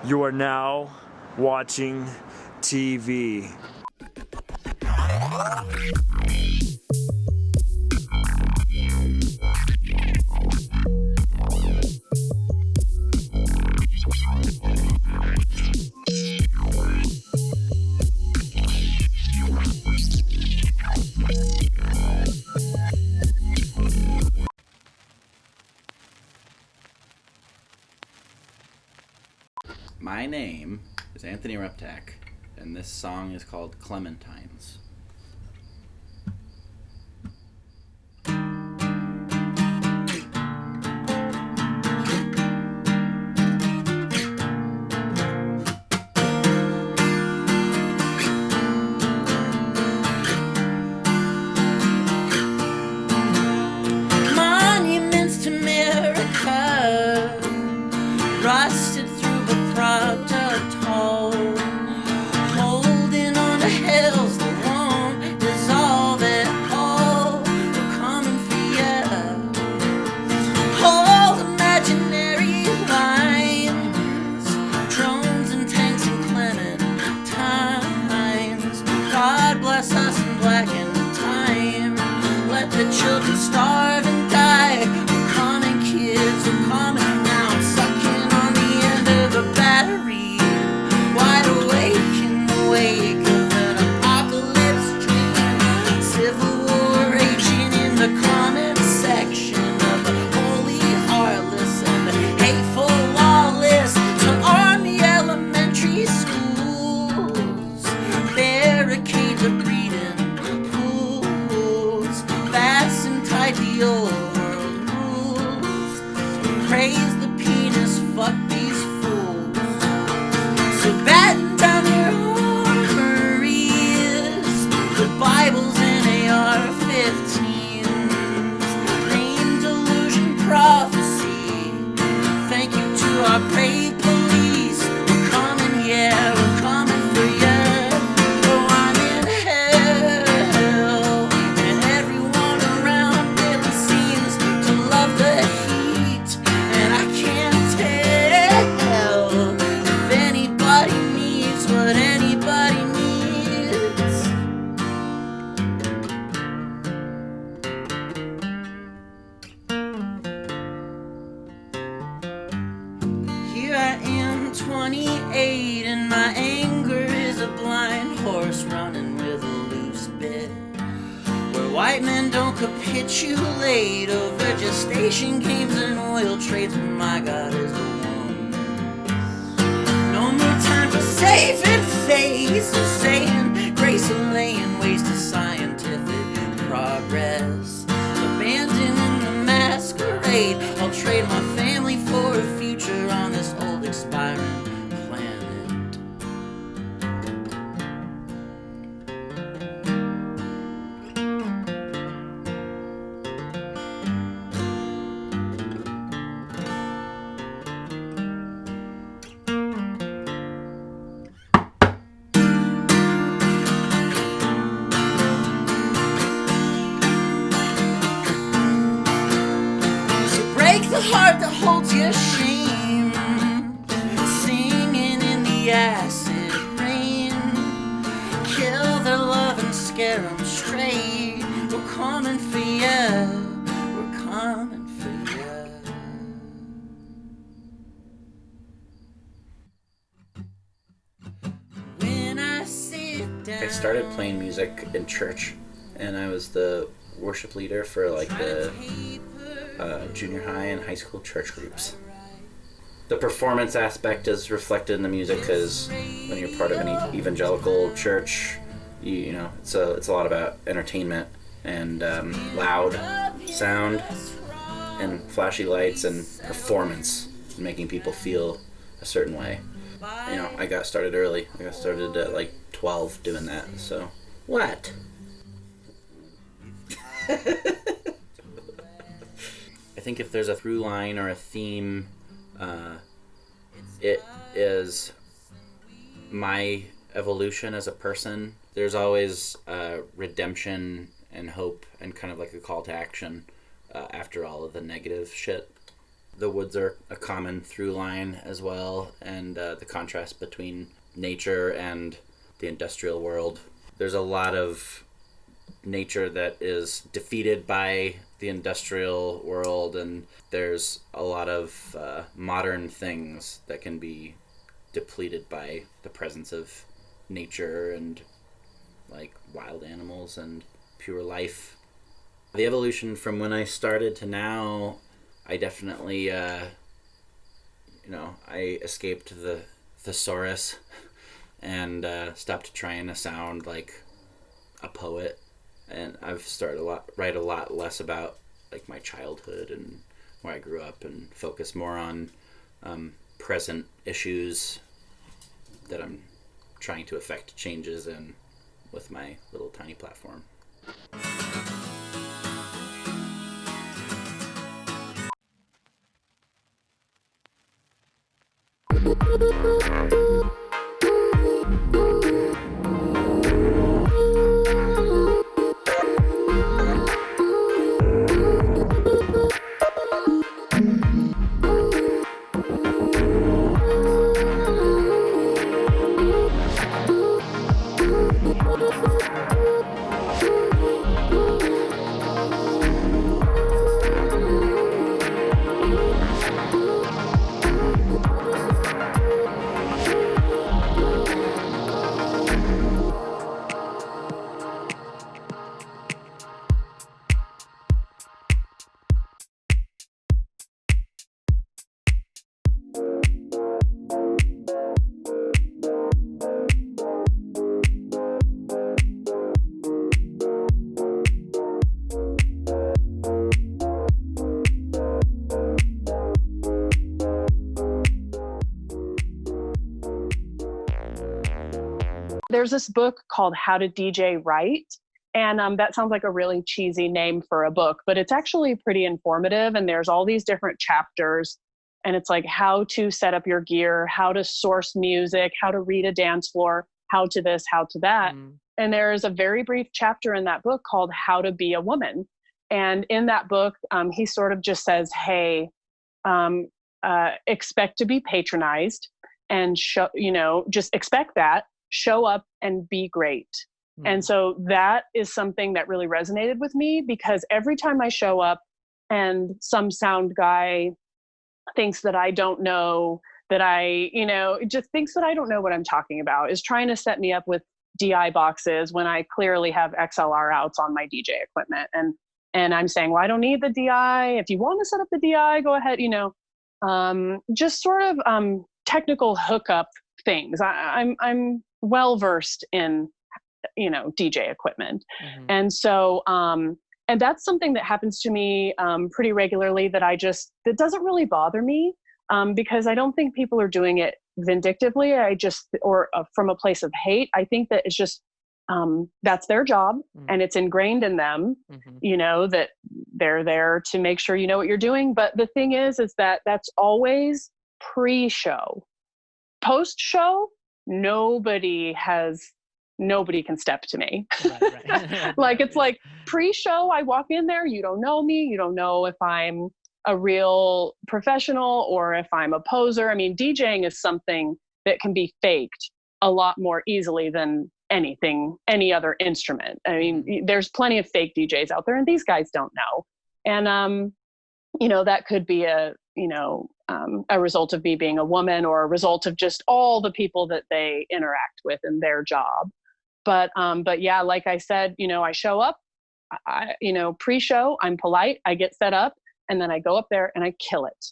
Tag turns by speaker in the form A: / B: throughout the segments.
A: You are now watching TV.
B: My name is Anthony Ruptak, and this song is called Clementines.
C: Monuments to America, rusted through the product tall, holding on to hills that won't dissolve at all. We're coming for you. Hold imaginary lines, drones and tanks and clementines. God bless us in blackened time. Let the children starve and die. We're coming, kids, we're coming now. Sucking on the end of a battery, wide awake in the wake of an apocalypse dream. Civil war raging in the comment section of the holy, heartless, and the hateful, lawless. To army elementary schools, barricades are breeding pools, fasten tight the old world rules. Praise the penis, fuck these fools. So batten down your armories, the Bibles and AR-15s, name delusion prophecy. Thank you to our brave police. We're coming, yeah, we're coming for ya. Oh, I'm in hell, and everyone around really seems to love the heat, and I can't tell if anybody needs what anybody needs. Here I am, 28, and my anger is a blind horse running with a loose bit. Where white men don't capitulate over gestation games and oil trades, when my God is a woman. No more time for saving face or saying grace or laying waste to scientific progress. Abandoning the masquerade, I'll trade my family for a future on this old expiring planet. So break the heart that holds your shame, singing in the acid rain. Kill their love and scare them straight. We're coming for ya, we're coming for ya. When I sit down,
B: I started playing music in church, and I was the worship leader for like the junior high and high school church groups. The performance aspect is reflected in the music because when you're part of an evangelical church, you know it's a lot about entertainment and loud sound and flashy lights and performance, making people feel a certain way. You know, I got started early. I got started at like 12 doing that. So what? I think if there's a through line or a theme, it is my evolution as a person. There's always redemption and hope and kind of like a call to action after all of the negative shit. the woods are a common through line as well, and the contrast between nature and the industrial world. There's a lot of nature that is defeated by the industrial world, and there's a lot of modern things that can be depleted by the presence of nature and like wild animals and pure life. The evolution from when I started to now, I definitely I escaped the thesaurus and stopped trying to sound like a poet, and I've started write a lot less about like my childhood and where I grew up, and focus more on present issues that I'm trying to affect changes in with my little tiny platform.
D: There's this book called How to DJ Right. And that sounds like a really cheesy name for a book, but it's actually pretty informative. And there's all these different chapters. And it's like how to set up your gear, how to source music, how to read a dance floor, how to this, how to that. And there is a very brief chapter in that book called How to Be a Woman. And in that book, he sort of just says, hey, expect to be patronized and just expect that. Show up and be great. And so that is something that really resonated with me, because every time I show up and some sound guy thinks that I don't know, that just thinks that I don't know what I'm talking about, is trying to set me up with DI boxes when I clearly have XLR outs on my DJ equipment. And I'm saying, well, I don't need the DI. If you want to set up the DI, go ahead, just sort of technical hookup things. I'm well-versed in, DJ equipment. And so, and that's something that happens to me pretty regularly that doesn't really bother me because I don't think people are doing it vindictively. Or from a place of hate. I think that it's just, that's their job and it's ingrained in them, that they're there to make sure you know what you're doing. But the thing is that that's always pre-show. Post-show, nobody can step to me. Right. Like, it's like pre-show, I walk in there, you don't know me, you don't know if I'm a real professional or if I'm a poser. I mean, DJing is something that can be faked a lot more easily than any other instrument. I mean, there's plenty of fake DJs out there, and these guys don't know. And, that could be a result of me being a woman, or a result of just all the people that they interact with in their job. But yeah, like I said, I show up, pre-show, I'm polite, I get set up, and then I go up there and I kill it.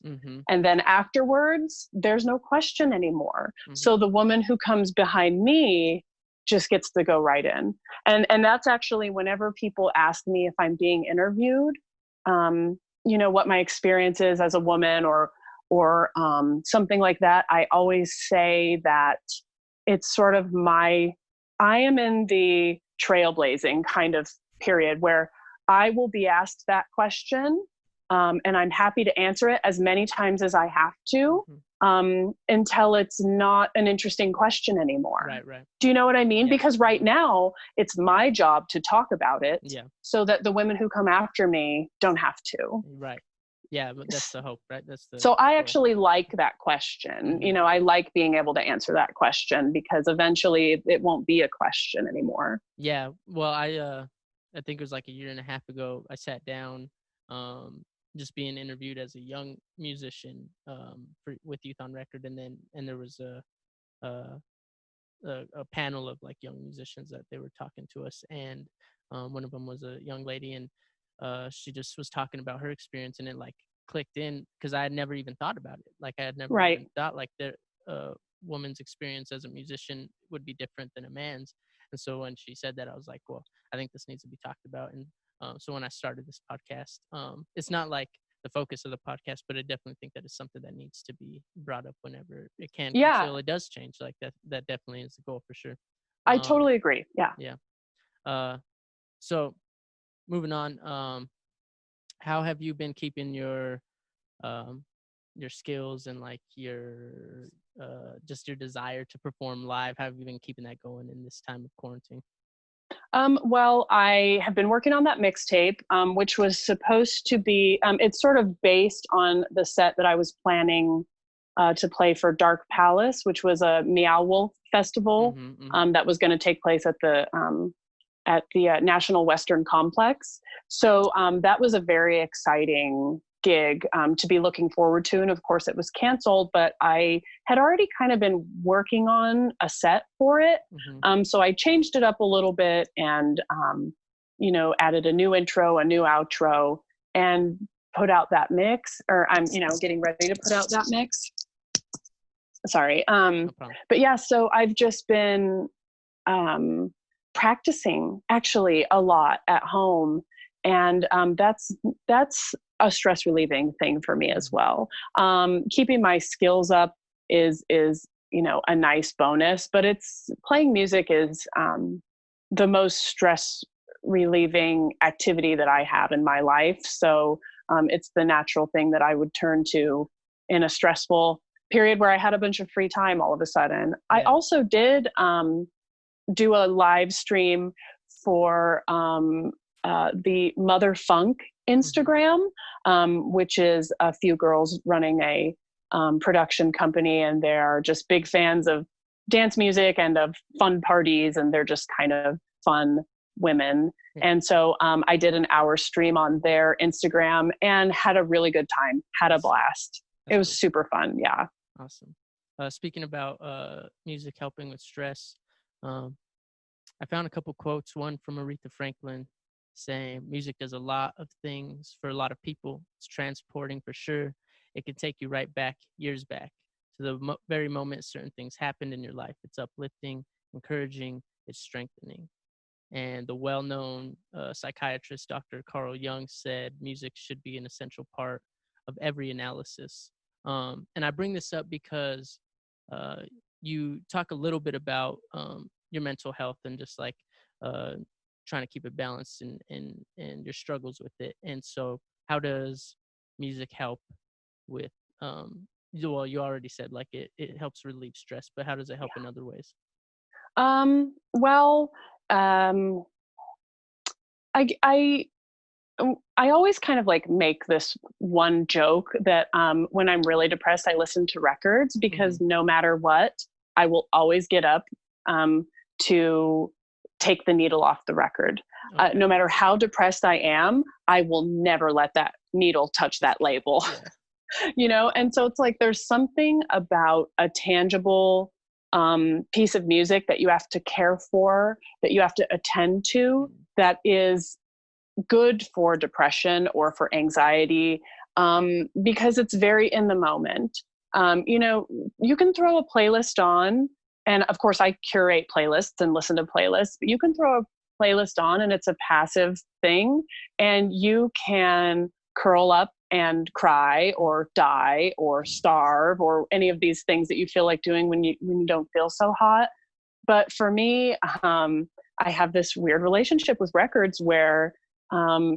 D: And then afterwards, there's no question anymore. So the woman who comes behind me just gets to go right in. And that's actually whenever people ask me if I'm being interviewed, what my experience is as a woman or something like that, I always say that it's sort of I am in the trailblazing kind of period where I will be asked that question, and I'm happy to answer it as many times as I have to, until it's not an interesting question anymore. Right. Do you know what I mean? Yeah. Because right now it's my job to talk about it, so that the women who come after me don't have to.
E: Right. Yeah, but that's the hope, right? That's the
D: So I
E: goal.
D: actually like that question.
E: Mhm.
D: I like being able to answer that question, because eventually it won't be a question anymore.
E: Yeah, well, I think it was like a year and a half ago. I sat down, just being interviewed as a young musician, with Youth on Record, and there was a a panel of like young musicians that they were talking to us, and one of them was a young lady, and she just was talking about her experience, and it like clicked in because I had never even thought about it. Like I had never
D: Right.
E: even thought like the woman's experience as a musician would be different than a man's. And so when she said that, I was like, well, I think this needs to be talked about. And so when I started this podcast, it's not like the focus of the podcast, but I definitely think that it's something that needs to be brought up whenever it can,
D: Yeah.
E: until it does change. Like that definitely is the goal for sure.
D: I totally agree. Yeah.
E: Yeah. So moving on, how have you been keeping your skills and like your just your desire to perform live? How have you been keeping that going in this time of quarantine?
D: Well, I have been working on that mixtape, which was supposed to be, it's sort of based on the set that I was planning to play for Dark Palace, which was a Meow Wolf festival that was going to take place at the National Western Complex. So that was a very exciting gig to be looking forward to. And of course it was canceled, but I had already kind of been working on a set for it. So I changed it up a little bit and, added a new intro, a new outro, and put out that mix, or I'm, getting ready to put out that mix. Sorry.
E: No problem.
D: But yeah, so I've just been practicing actually a lot at home. And that's a stress relieving thing for me as well. Keeping my skills up is a nice bonus, but playing music is the most stress relieving activity that I have in my life. So it's the natural thing that I would turn to in a stressful period where I had a bunch of free time all of a sudden. Yeah. I also did do a live stream for the Mother Funk Instagram, which is a few girls running a production company, and they're just big fans of dance music and of fun parties, and they're just kind of fun women. And so I did an hour stream on their Instagram and had a really good time, had a blast. It was super fun. Yeah.
E: Awesome. Speaking about music helping with stress, I found a couple quotes, one from Aretha Franklin saying, music does a lot of things for a lot of people. It's transporting for sure. It can take you right back, years back, to the very moment certain things happened in your life. It's uplifting, encouraging, it's strengthening. And the well-known psychiatrist, Dr. Carl Jung, said music should be an essential part of every analysis. And I bring this up because you talk a little bit about your mental health and just like trying to keep it balanced and your struggles with it. And so how does music help with, well, you already said like it helps relieve stress, but how does it help in other ways?
D: Well, I always kind of like make this one joke that when I'm really depressed, I listen to records, because no matter what, I will always get up to take the needle off the record. Okay. No matter how depressed I am, I will never let that needle touch that label. Yeah. And so it's like there's something about a tangible piece of music that you have to care for, that you have to attend to, that is good for depression or for anxiety, because it's very in the moment. You can throw a playlist on, and of course I curate playlists and listen to playlists, but you can throw a playlist on and it's a passive thing, and you can curl up and cry or die or starve or any of these things that you feel like doing when you don't feel so hot. But for me, I have this weird relationship with records where I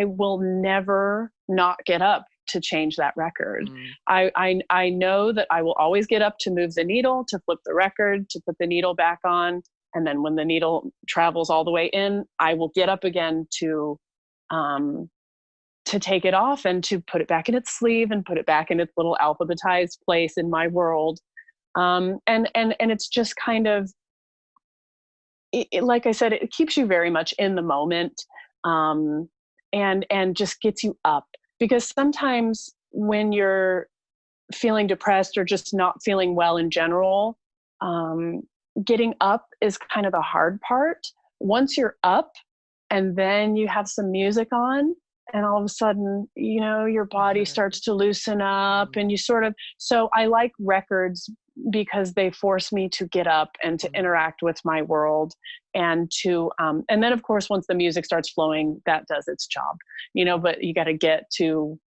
D: will never not get up to change that record. I know that I will always get up to move the needle, to flip the record, to put the needle back on. And then when the needle travels all the way in, I will get up again to to take it off and to put it back in its sleeve and put it back in its little alphabetized place in my world. And it's just kind of, like I said, it keeps you very much in the moment, and just gets you up. Because sometimes when you're feeling depressed or just not feeling well in general, getting up is kind of the hard part. Once you're up and then you have some music on, and all of a sudden, you know, your body starts to loosen up, and you sort of, so I like records because they force me to get up and to interact with my world, and to, and then of course, once the music starts flowing, that does its job, you know, but you got to get to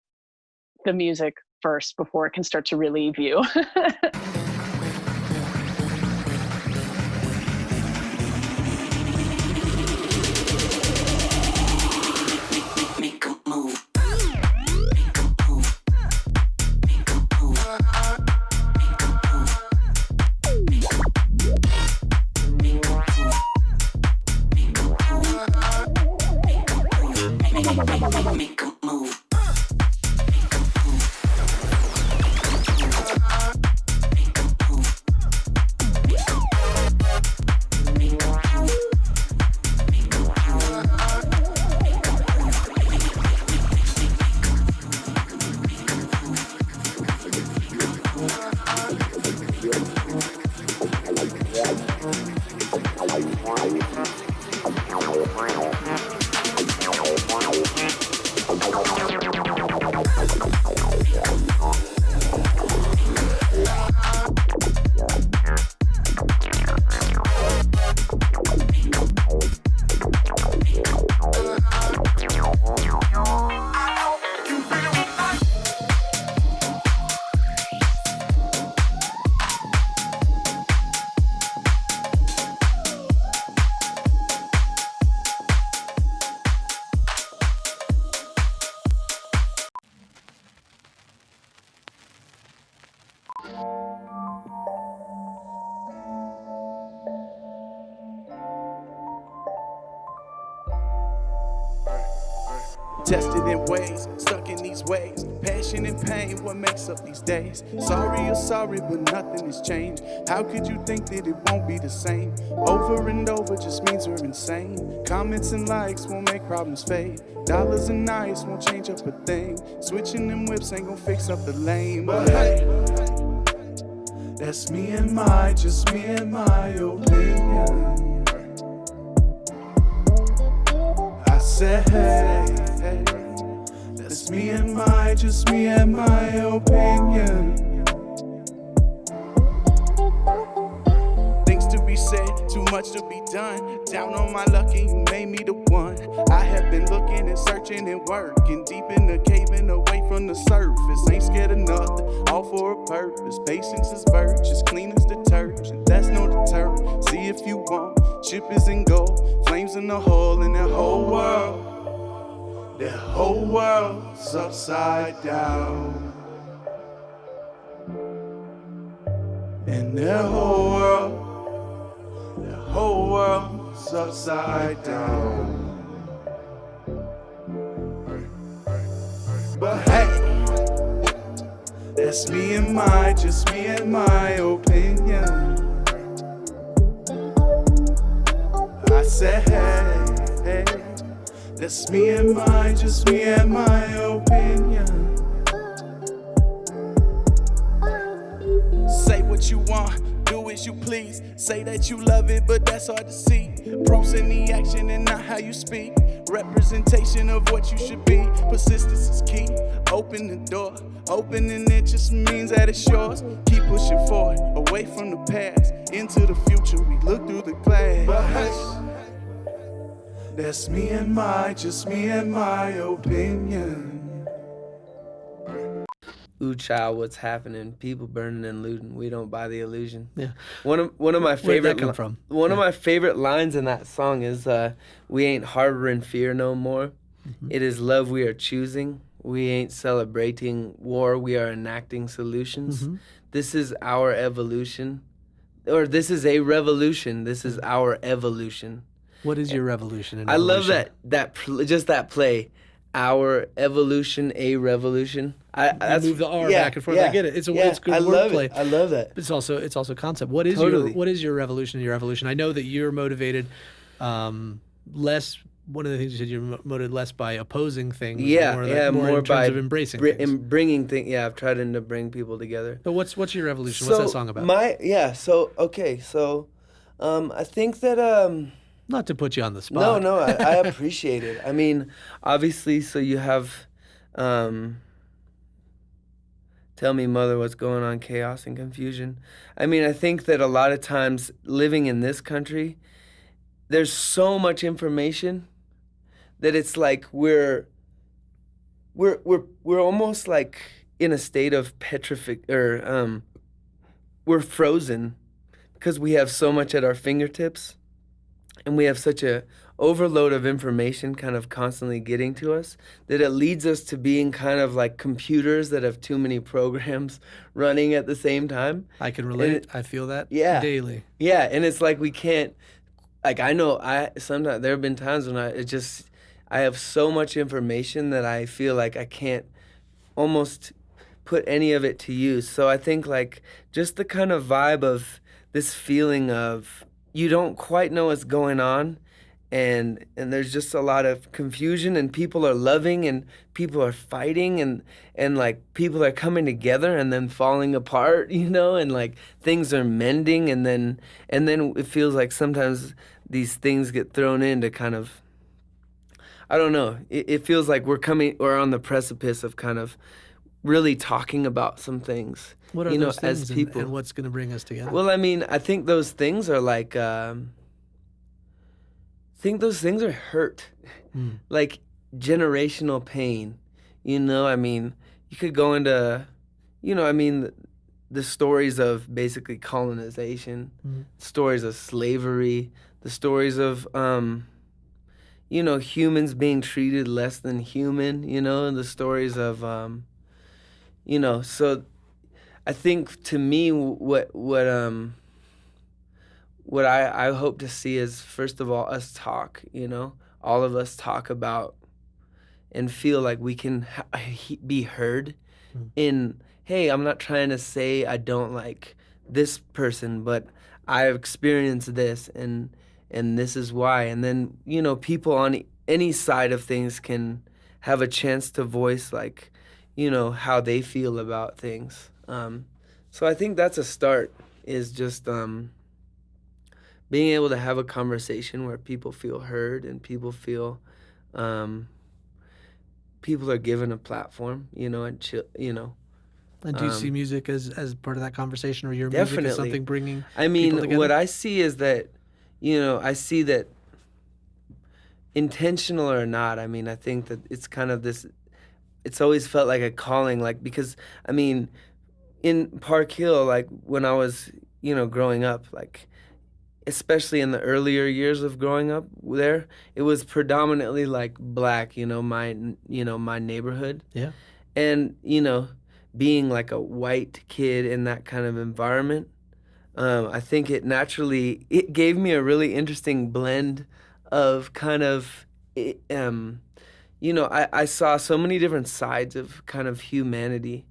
D: the music first before it can start to relieve you.
F: Tested in ways, stuck in these ways. Passion and pain, what makes up these days? Sorry or sorry, but nothing has changed. How could you think that it won't be the same? Over and over just means we're insane. Comments and likes won't make problems fade. Dollars and nights won't change up a thing. Switching them whips ain't gonna fix up the lane. But hey, that's me and my, just me and my opinion. I said hey. That's me and my, just me and my opinion. Things to be said, too much to be done. Down on my luck and you made me the one. I have been looking and searching and working deep in the cave and away from the surface. Ain't scared of nothing, all for a purpose. Patience is virtuous, clean as detergent. That's no deterrent, see if you want. Chip is in gold, flames in the hole, and that whole world. The whole world's upside down. And the whole world's upside down. But hey, that's me and my, just me and my opinion. I said hey, hey. That's me and my, just me and my opinion. Say what you want, do as you please. Say that you love it, but that's hard to see. Proofs in the action and not how you speak. Representation of what you should be. Persistence is key. Open the door. Opening it just means that it's yours. Keep pushing forward, away from the past. Into the future, we look through the glass. But hush. That's me and my, just me and my opinion.
G: Ooh, child, what's happening? People burning and looting. We don't buy the illusion.
H: Yeah.
G: One of my favorite.
H: Where'd that come from?
G: One of my favorite lines in that song is, "We ain't harboring fear no more. Mm-hmm. It is love we are choosing. We ain't celebrating war. We are enacting solutions. Mm-hmm. This is our evolution, or this is a revolution. This is our evolution."
H: What is your revolution?
G: I love that play. our evolution, a revolution.
H: You move the R back and forth. I get it. It's good
G: I love
H: wordplay.
G: it. I love that.
H: But it's also concept. What is your revolution in your evolution? I know that you're motivated less. One of the things you said, you're motivated less by opposing things. More in terms of embracing things.
G: Bringing things. Yeah, I've tried to bring people together.
H: But what's your revolution? What's that song about?
G: I think that
H: not to put you on the spot.
G: No, I appreciate it. I mean, obviously, so you have, tell me, mother, what's going on, chaos and confusion. I mean, I think that a lot of times living in this country, there's so much information that it's like we're almost like in a state of we're frozen because we have so much at our fingertips. And we have such a overload of information kind of constantly getting to us that it leads us to being kind of like computers that have too many programs running at the same time.
H: I can relate. I feel that daily.
G: Yeah, and it's like we can't, like I know sometimes there have been times when I have so much information that I feel like I can't almost put any of it to use. So I think like just the kind of vibe of this feeling of you don't quite know what's going on, and there's just a lot of confusion, and people are loving and people are fighting, and like people are coming together and then falling apart, and like things are mending, and then it feels like sometimes these things get thrown in to kind of, I don't know, it feels like we're on the precipice of kind of really talking about some things.
H: What are those things
G: as people,
H: and what's going to bring us together?
G: Well, I mean, I think those things are like, hurt, like generational pain. I mean, you could go into, the stories of basically colonization, stories of slavery, the stories of, humans being treated less than human, and the stories of, so I think to me, what I hope to see is, first of all, us talk, all of us talk about and feel like we can be heard in, hey, I'm not trying to say I don't like this person, but I've experienced this and this is why. And then, people on any side of things can have a chance to voice like, how they feel about things. So I think that's a start, is just being able to have a conversation where people feel heard and people feel people are given a platform, and chill,
H: And do you see music as part of that conversation, or your
G: definitely.
H: Music as something bringing
G: I mean,
H: people together?
G: What I see is that, I see that intentional or not, I mean, I think that it's kind of this, it's always felt like a calling, like, because, I mean, in Park Hill, like when I was, growing up, like, especially in the earlier years of growing up there, it was predominantly like black, my neighborhood.
H: Yeah.
G: And, being like a white kid in that kind of environment, I think it gave me a really interesting blend of kind of, I saw so many different sides of kind of humanity,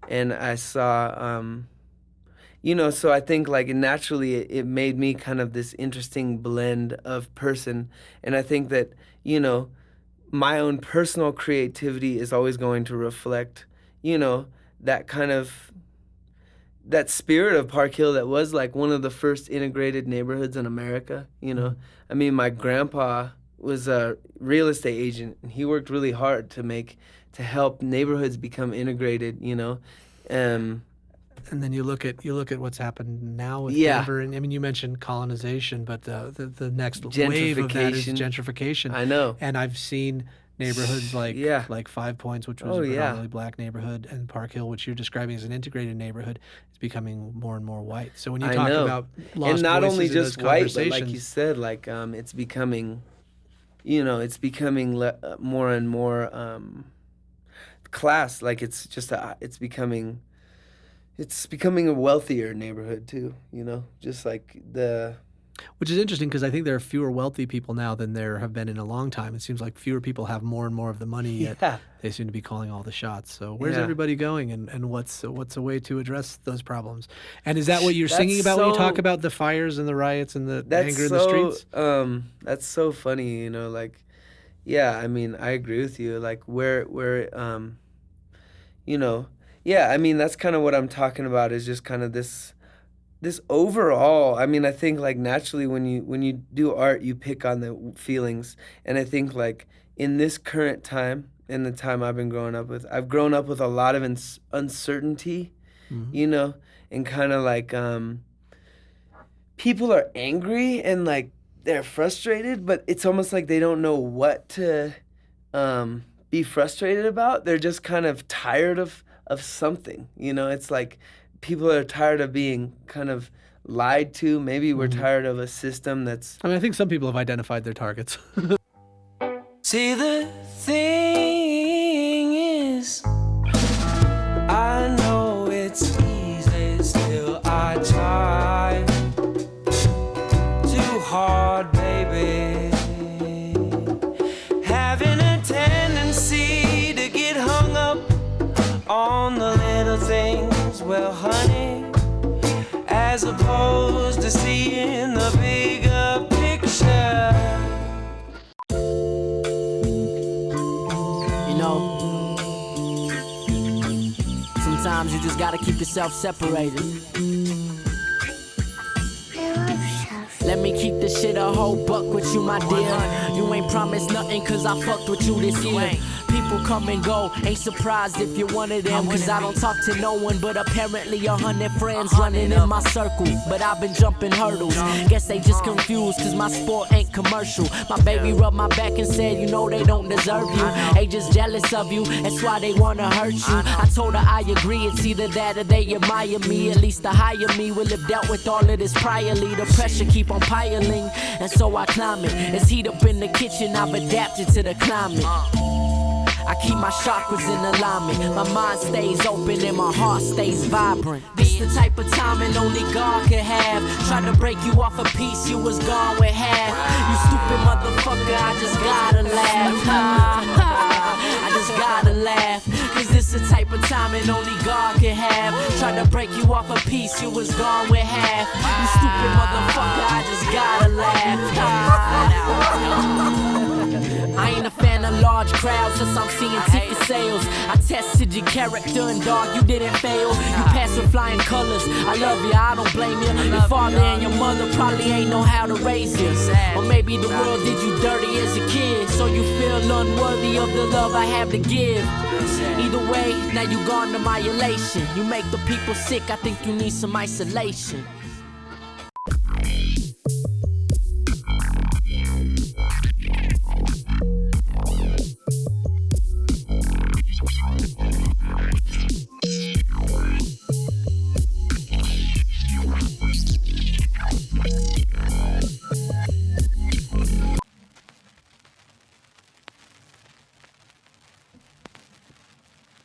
G: and I saw, so I think like naturally it made me kind of this interesting blend of person, and I think that, my own personal creativity is always going to reflect, that kind of, that spirit of Park Hill that was like one of the first integrated neighborhoods in America, I mean, my grandpa was a real estate agent, and he worked really hard to help neighborhoods become integrated,
H: And then you look at what's happened now with Denver, and I mean, you mentioned colonization, but the next wave of that is gentrification.
G: I know,
H: and I've seen neighborhoods like 5 Points, which was a predominantly black neighborhood, and Park Hill, which you're describing as an integrated neighborhood, is becing more and more white. So when you talk about lost
G: and not
H: voices
G: only
H: in
G: just
H: those
G: white, but like you said, like it's becoming, more and more class. Like it's just it's becoming a wealthier neighborhood too. Just like
H: Which is interesting because I think there are fewer wealthy people now than there have been in a long time. It seems like fewer people have more and more of the money, yet they seem to be calling all the shots. So where's everybody going, and what's a way to address those problems? And is that what you're singing about when you talk about the fires and the riots and the anger in the streets?
G: That's so funny, like, yeah, I mean, I agree with you. Like, I mean, that's kind of what I'm talking about, is just kind of this overall, I mean, I think like naturally when you do art, you pick on the feelings. And I think like in this current time, in the time I've been growing up with, I've grown up with a lot of uncertainty, and kind of like people are angry and like they're frustrated, but it's almost like they don't know what to be frustrated about. They're just kind of tired of something, it's like, people are tired of being kind of lied to. Maybe we're tired of a system that's...
H: I mean, I think some people have identified their targets.
C: See, the thing is, I know it's easy, still I try too hard, baby. Having a tendency to get hung up on the little things. Well, honey, as opposed to seeing the bigger picture. Sometimes you just gotta keep yourself separated. Let me keep this shit a whole buck with you, my dear. You ain't promised nothing cause I fucked with you this year. People come and go, ain't surprised if you're one of them. Cause I don't talk to no one, but apparently 100 friends running in my circle. But I've been jumping hurdles, guess they just confused cause my sport ain't commercial. My baby rubbed my back and said, they don't deserve you. They just jealous of you, that's why they wanna hurt you. I told her I agree, it's either that or they admire me. At least to hire me will have dealt with all of this priorly. The pressure keep on piling, and so I climb it. It's heat up in the kitchen, I've adapted to the climate. I keep my chakras in alignment. My mind stays open and my heart stays vibrant. This the type of timing only God can have. Trying to break you off a piece, you was gone with half. You stupid motherfucker, I just gotta laugh. I just gotta laugh. Cause this the type of timing only God can have. Trying to break you off a piece, you was gone with half. You stupid motherfucker, I just gotta laugh. I ain't a fan of large crowds since I'm seeing ticket sales. I tested your character and dog, you didn't fail. You passed with flying colors, I love you, I don't blame you. Your father and your mother probably ain't know how to raise you. Or maybe the world did you dirty as a kid, so you feel unworthy of the love I have to give. Either way, now you gone to my elation. You make the people sick, I think you need some isolation.